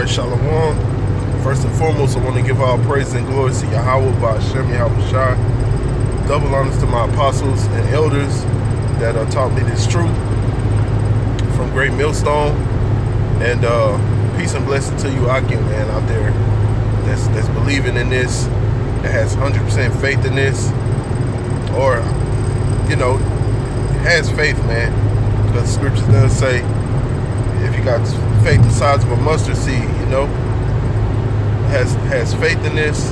right, Shalom. First and foremost, I want to give all praise and glory to Yahweh by SMMFH. Double honors to my apostles and elders that taught me this truth from Great Millstone. And peace and blessing to you, Akim, man, out there that's believing in this, that has 100% faith in this, or, has faith, man. Because the scripture does say, if you got faith the size of a mustard seed, has faith in this,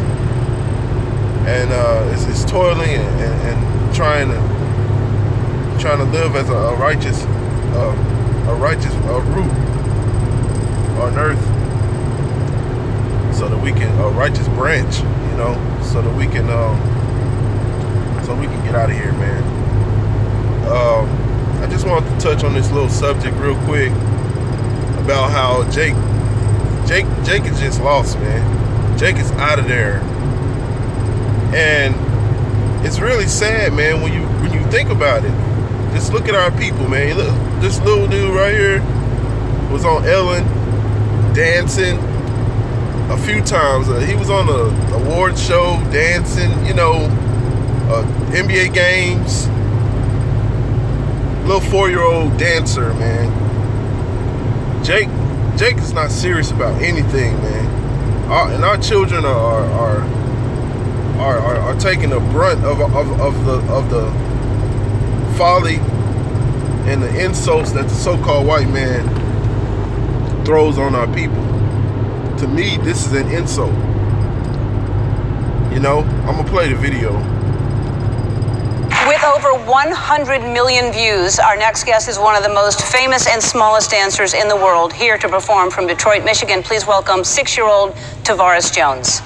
and is toiling and trying to live as a righteous root on earth, so that we can a righteous branch, so that we can get out of here, man. I just wanted to touch on this little subject real quick about how Jake is just lost, man. Jake is out of there, and it's really sad, man, when you think about it. Just look at our people, man. Look, this little dude right here was on Ellen dancing a few times. He was on the award show dancing, NBA games. Little 4-year-old dancer, man. Jake is not serious about anything, man. And our children are taking the brunt of the folly and the insults that the so-called white man throws on our people. To me, this is an insult. I'm gonna play the video. With over 100 million views, our next guest is one of the most famous and smallest dancers in the world. Here to perform from Detroit, Michigan, please welcome 6-year-old Tavares Jones.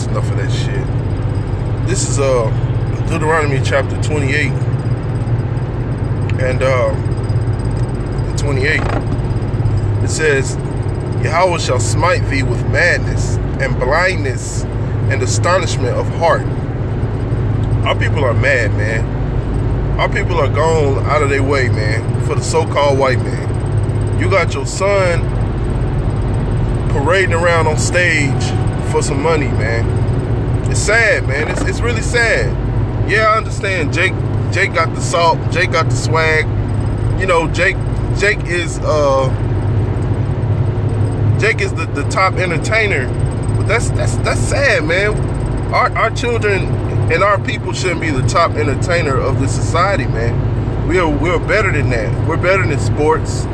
Enough of that shit. This is Deuteronomy chapter 28, and in 28 it says, Yahweh shall smite thee with madness and blindness and astonishment of heart. Our people are mad, man. Our people are gone out of their way, man, for the so-called white man. You got your son parading around on stage for some money, man. It's sad, man. It's really sad. Yeah, I understand. Jake got the salt. Jake got the swag. Jake is the top entertainer. But that's sad, man. Our children and our people shouldn't be the top entertainer of the society, man. We're better than that. We're better than sports.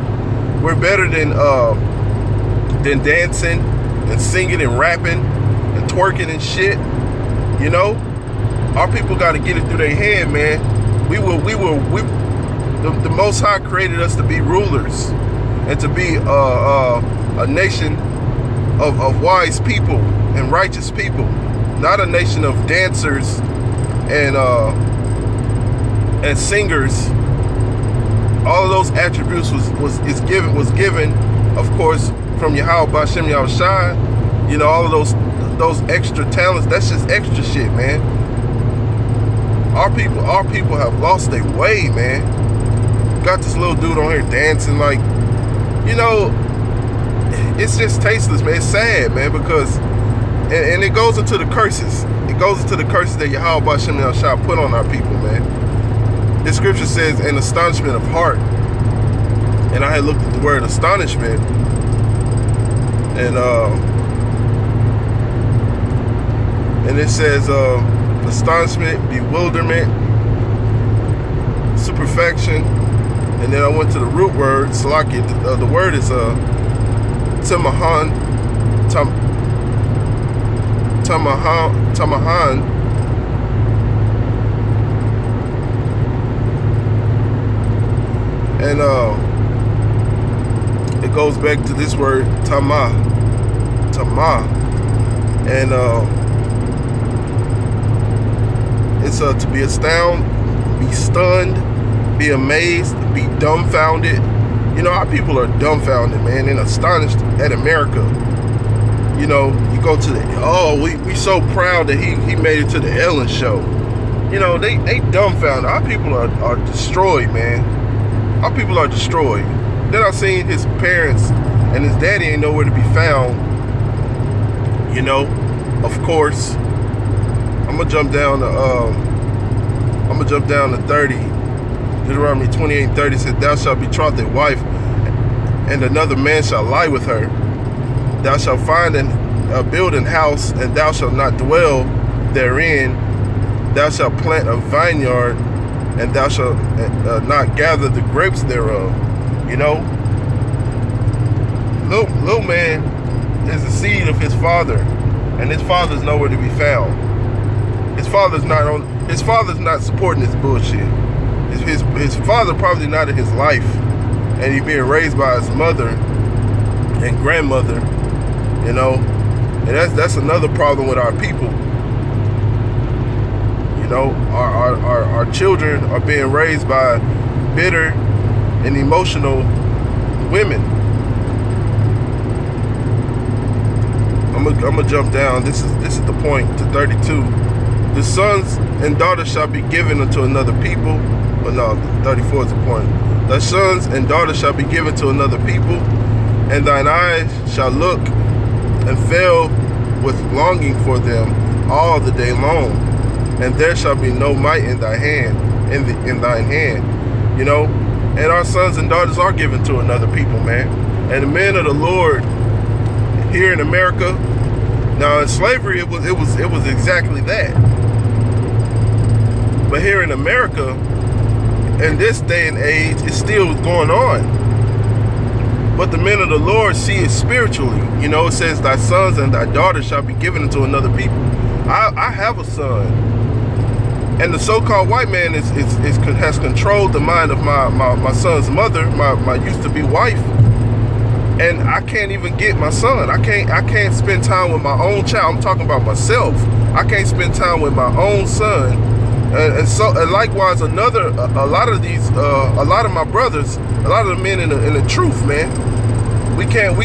We're better than dancing and singing and rapping and twerking and shit. Our people got to get it through their head, man. The Most High created us to be rulers and to be a nation of wise people and righteous people, not a nation of dancers and singers. All of those attributes was given, of course, from Yahweh B'Shem Yahushai. All of those extra talents, that's just extra shit, man. Our people have lost their way, man. Got this little dude on here dancing like, it's just tasteless, man. It's sad, man, because and it goes into the curses. It goes into the curses that Yahweh B'Shem Yahushua put on our people, man. This scripture says, an astonishment of heart. And I had looked at the word astonishment, and And it says astonishment, bewilderment, superfection. And then I went to the root word, salaki. The word is tamahan, tamahan. And it goes back to this word, tama. And it's to be astounded, be stunned, be amazed, be dumbfounded. You know, our people are dumbfounded, man, and astonished at America. You know, you go to we so proud that he made it to the Ellen show. You know, they dumbfounded. Our people are destroyed, man. Our people are destroyed. Then I seen his parents and his daddy ain't nowhere to be found. You know, of course. I'm gonna jump down to 30. Deuteronomy 28:30 said, "Thou shalt betroth thy wife, and another man shall lie with her. Thou shalt find and build an house, and thou shalt not dwell therein. Thou shalt plant a vineyard, and thou shalt not gather the grapes thereof." You know, little man is the seed of his father, and his father's nowhere to be found. His father's not supporting this bullshit. His father probably not in his life, and he's being raised by his mother and grandmother. You know, and that's another problem with our people. You know, our children are being raised by bitter and emotional women. I'm gonna jump down. This is the point to 32. The sons and daughters shall be given unto another people. But no, 34 is the point. Thy sons and daughters shall be given to another people, and thine eyes shall look and fail with longing for them all the day long. And there shall be no might in thy hand, in thine hand. You know, and our sons and daughters are given to another people, man. And the men of the Lord here in America. Now in slavery, it was exactly that. But here in America, in this day and age, it's still going on. But the men of the Lord see it spiritually. You know, it says, "Thy sons and thy daughters shall be given unto another people." I have a son, and the so-called white man has controlled the mind of my son's mother, my used-to-be wife, and I can't even get my son. I can't spend time with my own child. I'm talking about myself. I can't spend time with my own son. And likewise, a lot of my brothers, a lot of the men in the truth, man, we can't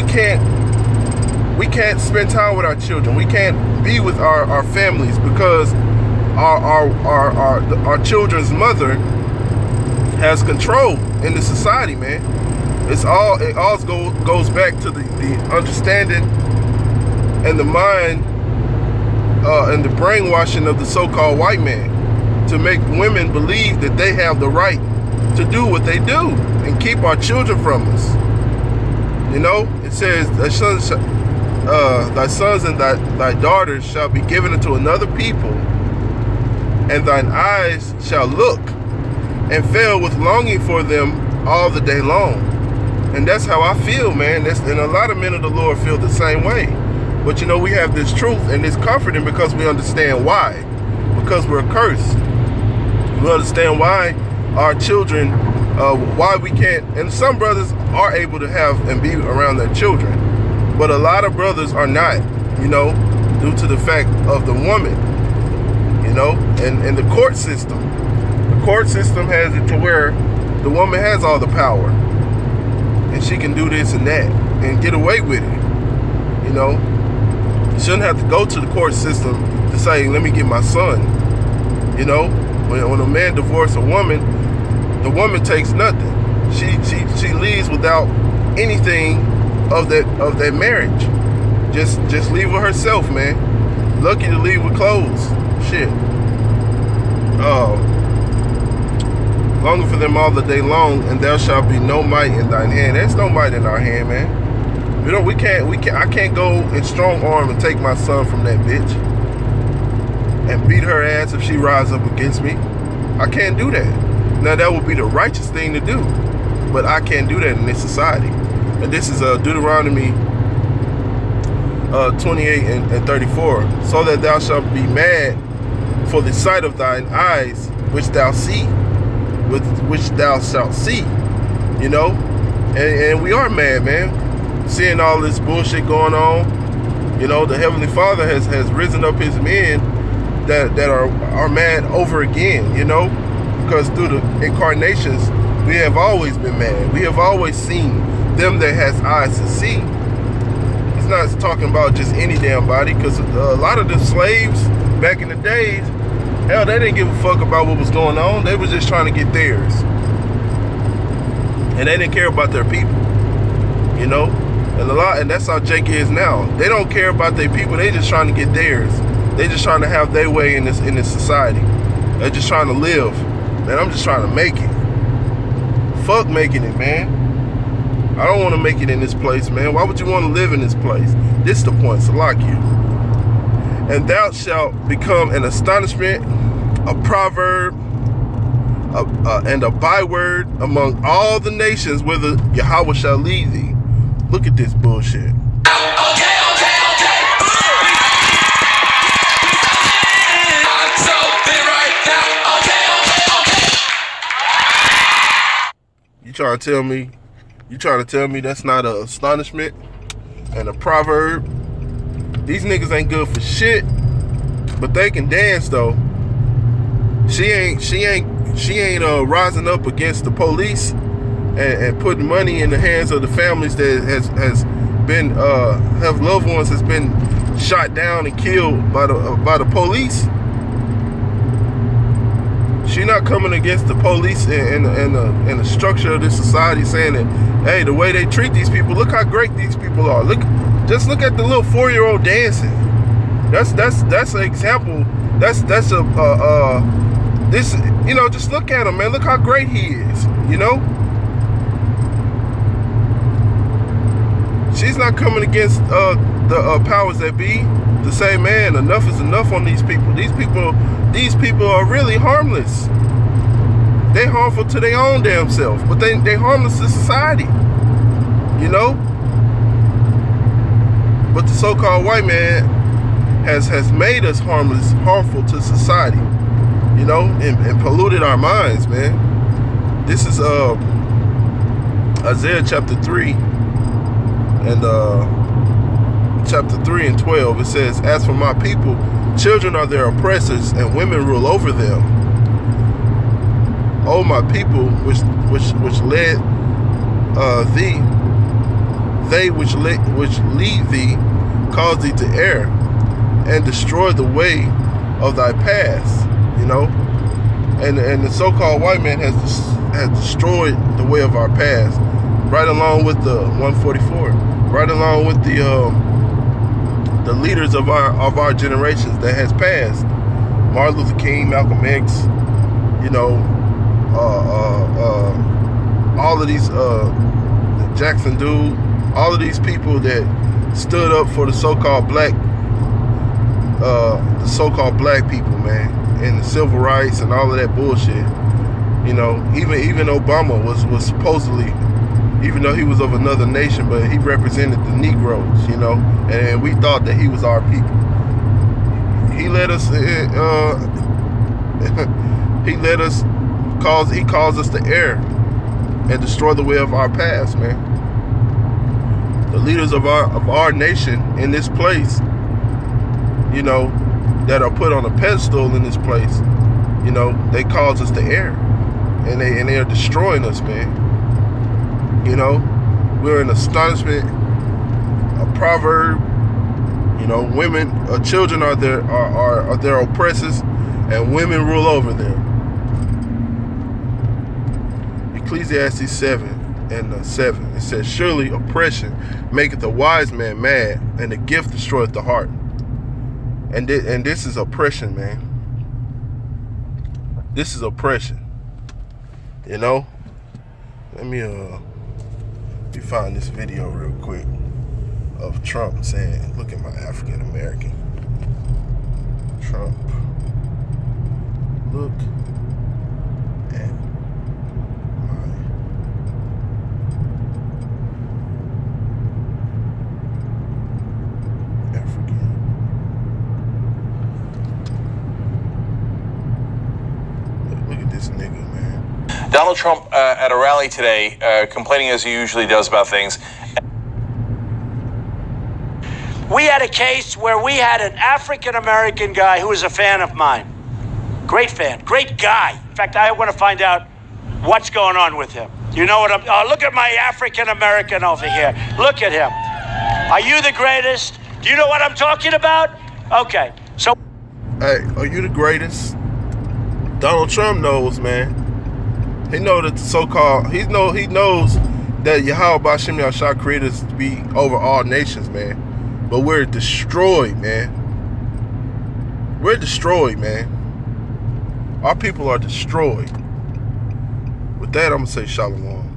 spend time with our children. We can't be with our families because our children's mother has control in the society, man. It all goes back to the understanding and the mind and the brainwashing of the so-called white man, to make women believe that they have the right to do what they do and keep our children from us. You know, it says, thy sons and thy daughters shall be given unto another people, and thine eyes shall look and fail with longing for them all the day long. And that's how I feel, man. And a lot of men of the Lord feel the same way. But you know, we have this truth and it's comforting because we understand why. Because we're cursed. We understand why our children, why we can't, and some brothers are able to have and be around their children, but a lot of brothers are not, you know, due to the fact of the woman, you know, and the court system. The court system has it to where the woman has all the power, and she can do this and that and get away with it, you know. You shouldn't have to go to the court system to say, let me get my son, you know. When a man divorces a woman, the woman takes nothing. She leaves without anything of that marriage. Just leave with herself, man. Lucky to leave with clothes. Shit. Longing for them all the day long, and there shall be no might in thine hand. There's no might in our hand, man. I can't go in strong arm and take my son from that bitch. and beat her ass if she rises up against me. I can't do that. Now that would be the righteous thing to do, but I can't do that in this society. And this is Deuteronomy 28 and 34. So that thou shalt be mad for the sight of thine eyes, which thou see, with which thou shalt see. You know, and we are mad, man, seeing all this bullshit going on. You know, the Heavenly Father has risen up his men that are mad over again, you know, because through the incarnations, we have always been mad. We have always seen them that has eyes to see. He's not talking about just any damn body, because a lot of the slaves back in the days, hell, they didn't give a fuck about what was going on. They was just trying to get theirs. And they didn't care about their people, you know? And that's how Jake is now. They don't care about their people. They just trying to get theirs. They just trying to have their way in this society. They're just trying to live. Man, I'm just trying to make it. Fuck making it, man. I don't want to make it in this place, man. Why would you want to live in this place? This is the point, Salakia. And thou shalt become an astonishment, a proverb, and a byword among all the nations whither Yahweh shall lead thee. Look at this bullshit. You trying to tell me that's not an astonishment and a proverb? These niggas ain't good for shit, but they can dance though. She ain't rising up against the police and putting money in the hands of the families that has been have loved ones has been shot down and killed by the police. She not coming against the police and the structure of this society, saying that, hey, the way they treat these people, look how great these people are. Just look at the little 4-year-old dancing. That's an example. That's this, you know, just look at him, man. Look how great he is, you know? She's not coming against the powers that be to say, man, enough is enough on these people. These people are really harmless. They harmful to their own damn self, but they harmless to society, you know? But the so-called white man has made us harmful to society, you know, and polluted our minds, man. This is Isaiah chapter 3 and chapter 3 and 12. It says, as for my people, children are their oppressors, and women rule over them. O my people, which led thee, they which lead thee, cause thee to err, and destroy the way of thy paths. You know, and the so-called white man has destroyed the way of our paths, right along with the 144, right along with the leaders of our generations that has passed. Martin Luther King, Malcolm X, you know, all of these Jackson dude, all of these people that stood up for the so-called black people, man, and the civil rights and all of that bullshit. You know, even Obama was supposedly, even though he was of another nation, but he represented the Negroes, you know, and we thought that he was our people. He let us, he caused us to err and destroy the way of our past, man. The leaders of our nation in this place, you know, that are put on a pedestal in this place, you know, they cause us to err, and they are destroying us, man. You know, we're in astonishment, a proverb. You know, women, children are their oppressors, and women rule over them. Ecclesiastes 7:7. It says, surely oppression maketh a wise man mad, and the gift destroyeth the heart. And this is oppression, man. This is oppression. You know? Let me find this video real quick of Trump saying, look at my African American. Trump. Look at my African. Look at this nigga, man. Donald Trump at a rally today, complaining as he usually does about things. We had a case where we had an African-American guy who was a fan of mine. Great fan, great guy. In fact, I want to find out what's going on with him. You know what look at my African-American over here. Look at him. Are you the greatest? Do you know what I'm talking about? Okay, so. Hey, are you the greatest? Donald Trump knows, man. He knows that the so-called, he knows that Yahweh Bashim Yahshua created us to be over all nations, man. But we're destroyed, man. We're destroyed, man. Our people are destroyed. With that, I'm going to say shalom.